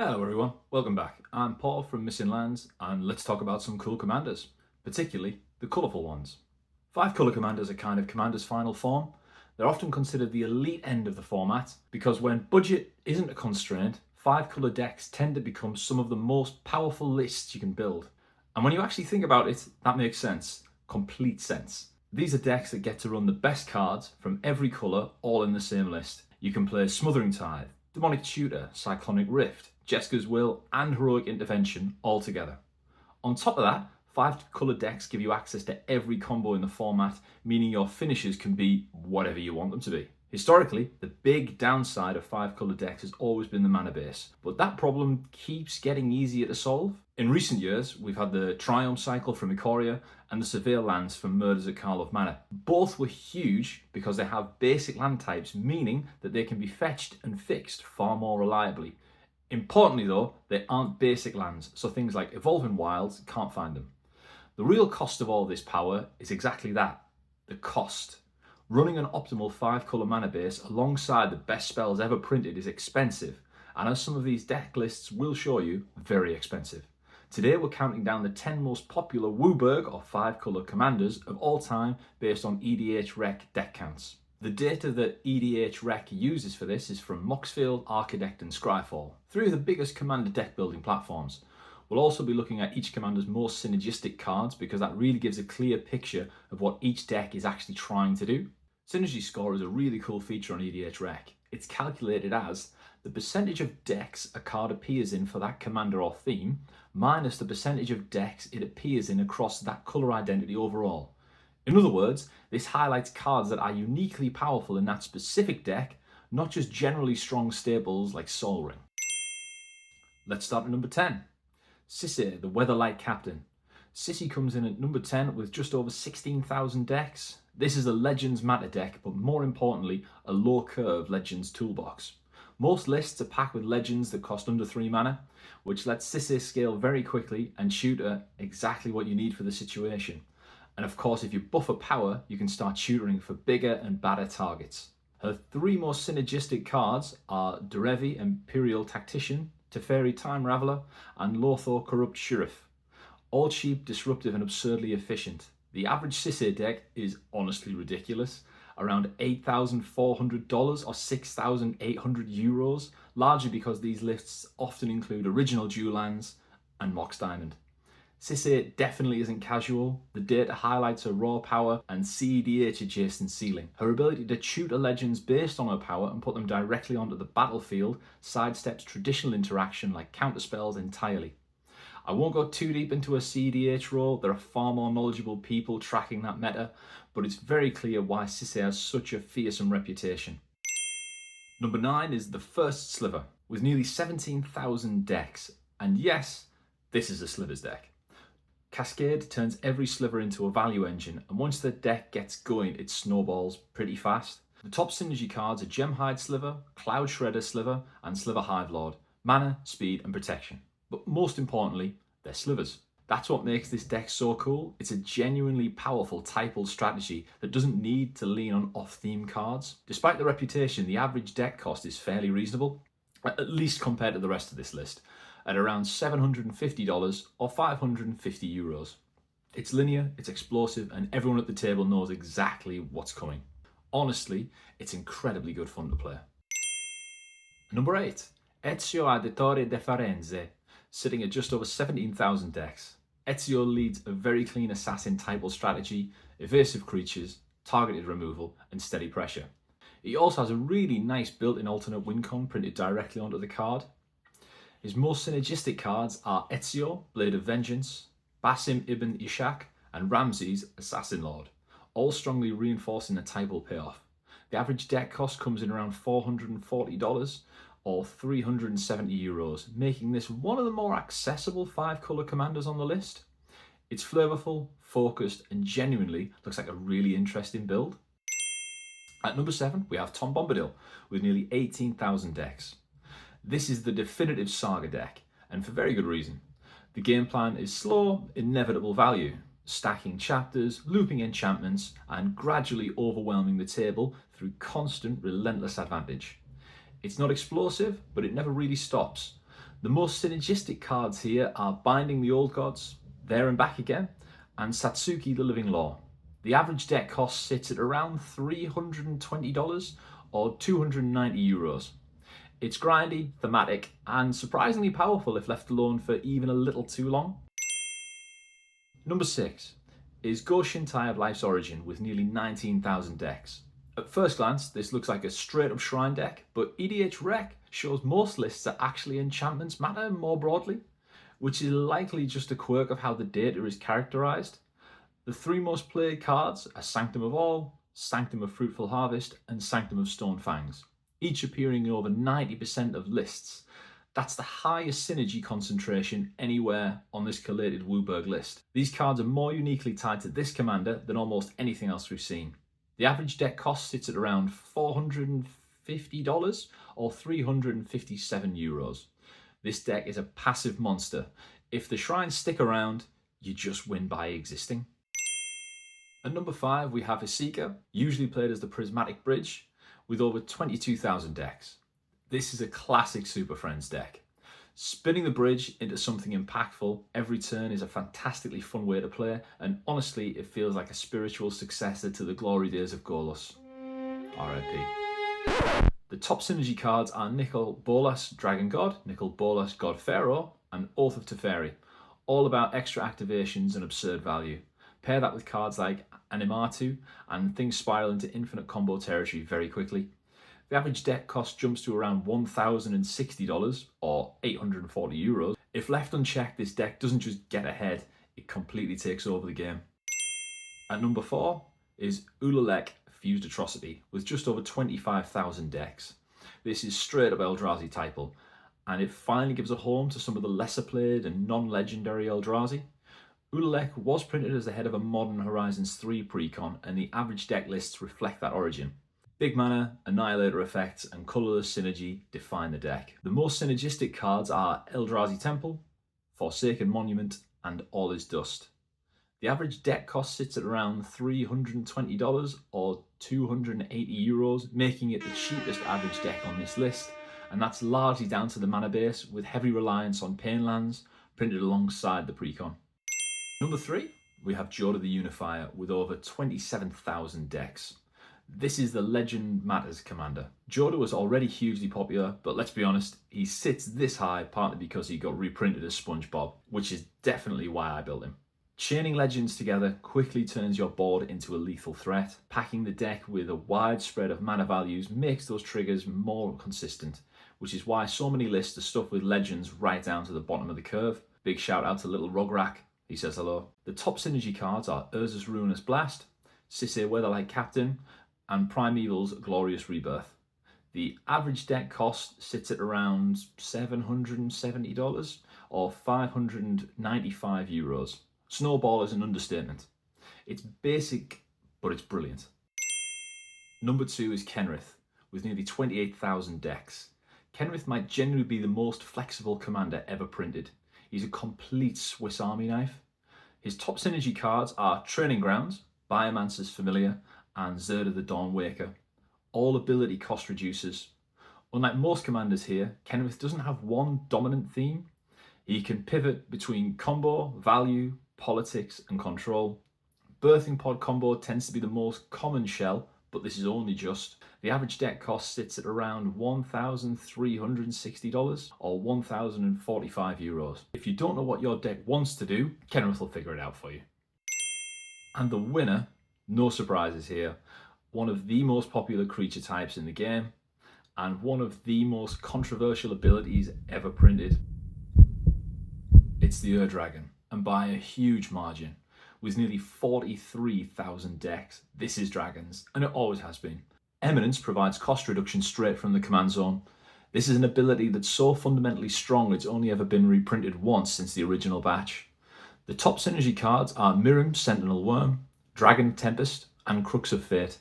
Hello everyone, welcome back. I'm Paul from Missing Lands and let's talk about some cool commanders, particularly the colourful ones. 5 colour commanders are kind of commander's final form. They're often considered the elite end of the format because when budget isn't a constraint, 5 colour decks tend to become some of the most powerful lists you can build. And when you actually think about it, that makes sense, complete sense. These are decks that get to run the best cards from every colour all in the same list. You can play Smothering Tithe, Demonic Tutor, Cyclonic Rift, Jeska's Will and Heroic Intervention all together. On top of that, 5 colour decks give you access to every combo in the format, meaning your finishes can be whatever you want them to be. Historically, the big downside of 5 colour decks has always been the mana base, but that problem keeps getting easier to solve. In recent years, we've had the Triumph cycle from Ikoria and the Surveil lands from Murders at Karlov Manor. Both were huge because they have basic land types, meaning that they can be fetched and fixed far more reliably. Importantly though, they aren't basic lands, so things like Evolving Wilds can't find them. The real cost of all this power is exactly that, the cost. Running an optimal 5 colour mana base alongside the best spells ever printed is expensive, and as some of these deck lists will show you, very expensive. Today we're counting down the 10 most popular WUBRG or 5 colour commanders of all time based on EDHREC deck counts. The data that EDHREC uses for this is from Moxfield, Archidekt and Scryfall, 3 of the biggest commander deck building platforms. We'll also be looking at each commander's most synergistic cards because that really gives a clear picture of what each deck is actually trying to do. Synergy score is a really cool feature on EDHREC. It's calculated as the percentage of decks a card appears in for that commander or theme minus the percentage of decks it appears in across that colour identity overall. In other words, this highlights cards that are uniquely powerful in that specific deck, not just generally strong staples like Sol Ring. Let's start at number 10. Sisay, the Weatherlight Captain. Sisay comes in at number 10 with just over 16,000 decks. This is a Legends Matter deck, but more importantly, a low curve Legends toolbox. Most lists are packed with Legends that cost under 3 mana, which lets Sisay scale very quickly and shoot at exactly what you need for the situation. And of course, if you buffer power, you can start tutoring for bigger and badder targets. Her 3 most synergistic cards are Derevi, Imperial Tactician, Teferi Time Raveler, and Lothor Corrupt Sheriff. All cheap, disruptive, and absurdly efficient. The average Sisay deck is honestly ridiculous, around $8,400 or 6,800 euros, largely because these lists often include original dual lands and Mox Diamond. Sisay definitely isn't casual. The data highlights her raw power and CEDH adjacent ceiling. Her ability to tutor legends based on her power and put them directly onto the battlefield sidesteps traditional interaction like counterspells entirely. I won't go too deep into a CEDH role, there are far more knowledgeable people tracking that meta, but it's very clear why Sisay has such a fearsome reputation. Number 9 is the First Sliver, with nearly 17,000 decks, and yes, this is a Slivers deck. Cascade turns every sliver into a value engine, and once the deck gets going, it snowballs pretty fast. The top synergy cards are Gemhide Sliver, Cloud Shredder Sliver, and Sliver Hive Lord. Mana, speed, and protection. But most importantly, they're slivers. That's what makes this deck so cool. It's a genuinely powerful typal strategy that doesn't need to lean on off-theme cards. Despite the reputation, the average deck cost is fairly reasonable, at least compared to the rest of this list, at around $750 or 550 euros. It's linear, it's explosive, and everyone at the table knows exactly what's coming. Honestly, it's incredibly good fun to play. Number 8, Ezio Auditore de Firenze, sitting at just over 17,000 decks. Ezio leads a very clean assassin typal strategy, evasive creatures, targeted removal, and steady pressure. He also has a really nice built-in alternate win con printed directly onto the card. His most synergistic cards are Ezio, Blade of Vengeance, Basim Ibn Ishaq, and Ramses, Assassin Lord, all strongly reinforcing the typal payoff. The average deck cost comes in around $440 or 370 euros, making this one of the more accessible 5 colour commanders on the list. It's flavourful, focused, and genuinely looks like a really interesting build. At number 7, we have Tom Bombadil with nearly 18,000 decks. This is the definitive saga deck, and for very good reason. The game plan is slow, inevitable value, stacking chapters, looping enchantments, and gradually overwhelming the table through constant, relentless advantage. It's not explosive, but it never really stops. The most synergistic cards here are Binding the Old Gods, There and Back Again, and Satsuki the Living Law. The average deck cost sits at around $320 or €290. It's grindy, thematic, and surprisingly powerful if left alone for even a little too long. Number 6 is Go Shintai of Life's Origin with nearly 19,000 decks. At first glance, this looks like a straight up shrine deck, but EDHREC shows most lists that actually enchantments matter more broadly, which is likely just a quirk of how the data is characterized. The 3 most played cards are Sanctum of All, Sanctum of Fruitful Harvest, and Sanctum of Stone Fangs, each appearing in over 90% of lists. That's the highest synergy concentration anywhere on this collated WUBRG list. These cards are more uniquely tied to this commander than almost anything else we've seen. The average deck cost sits at around $450 or €357. This deck is a passive monster. If the shrines stick around, you just win by existing. At number 5, we have Isika, usually played as the Prismatic Bridge, with over 22,000 decks. This is a classic Super Friends deck. Spinning the bridge into something impactful every turn is a fantastically fun way to play, and honestly, it feels like a spiritual successor to the glory days of Golos. RIP. The top synergy cards are Nicol Bolas, Dragon God, Nicol Bolas, God Pharaoh, and Oath of Teferi, all about extra activations and absurd value. Pair that with cards like Animatu, and things spiral into infinite combo territory very quickly. The average deck cost jumps to around $1,060 or €840. If left unchecked, this deck doesn't just get ahead, it completely takes over the game. At number 4 is Ulalek Fused Atrocity with just over 25,000 decks. This is straight up Eldrazi type, and it finally gives a home to some of the lesser played and non-legendary Eldrazi. Ulalek was printed as the head of a modern Horizons 3 precon, and the average deck lists reflect that origin. Big mana, Annihilator effects, and colourless synergy define the deck. The most synergistic cards are Eldrazi Temple, Forsaken Monument, and All Is Dust. The average deck cost sits at around $320 or €280, making it the cheapest average deck on this list, and that's largely down to the mana base, with heavy reliance on Pain lands printed alongside the precon. Number 3, we have Jodah the Unifier with over 27,000 decks. This is the Legend Matters commander. Jodah was already hugely popular, but let's be honest, he sits this high partly because he got reprinted as SpongeBob, which is definitely why I built him. Chaining legends together quickly turns your board into a lethal threat. Packing the deck with a wide spread of mana values makes those triggers more consistent, which is why so many lists are stuffed with legends right down to the bottom of the curve. Big shout out to Little Rograk, he says hello. The top synergy cards are Urza's Ruinous Blast, Sisay Weatherlight Captain, and Primeval's Glorious Rebirth. The average deck cost sits at around $770 or €595. Snowball is an understatement. It's basic, but it's brilliant. Number 2 is Kenrith, with nearly 28,000 decks. Kenrith might genuinely be the most flexible commander ever printed. He's a complete Swiss Army knife. His top synergy cards are Training Grounds, Biomancer's Familiar, and Zerda the Dawnwaker, all ability cost reducers. Unlike most commanders here, Kenrith doesn't have one dominant theme. He can pivot between combo, value, politics, and control. Birthing Pod combo tends to be the most common shell, but this is only just. The average deck cost sits at around $1,360 or €1,045. If you don't know what your deck wants to do, Kenrith will figure it out for you. And the winner, no surprises here, one of the most popular creature types in the game, and one of the most controversial abilities ever printed. It's the Dragon, and by a huge margin. With nearly 43,000 decks, this is Dragons, and it always has been. Eminence provides cost reduction straight from the command zone. This is an ability that's so fundamentally strong it's only ever been reprinted once since the original batch. The top synergy cards are Mirim, Sentinel Worm, Dragon Tempest, and Crux of Fate.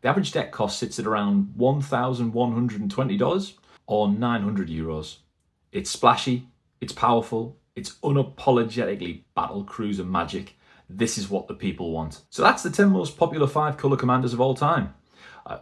The average deck cost sits at around $1,120 or €900. It's splashy, it's powerful, it's unapologetically battle cruiser magic. This is what the people want. So that's the 10 most popular 5 colour commanders of all time.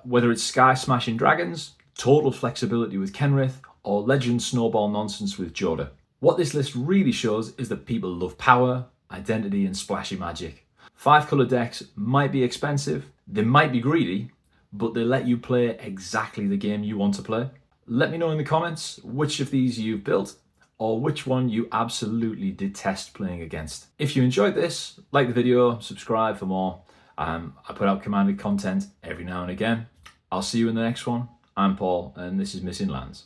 Whether it's sky smashing dragons, total flexibility with Kenrith, or legend snowball nonsense with Jodah. What this list really shows is that people love power, identity and splashy magic. 5 colour decks might be expensive, they might be greedy, but they let you play exactly the game you want to play. Let me know in the comments which of these you've built or which one you absolutely detest playing against. If you enjoyed this, like the video, subscribe for more. I put out commanded content every now and again. I'll see you in the next one. I'm Paul and this is Missing Lands.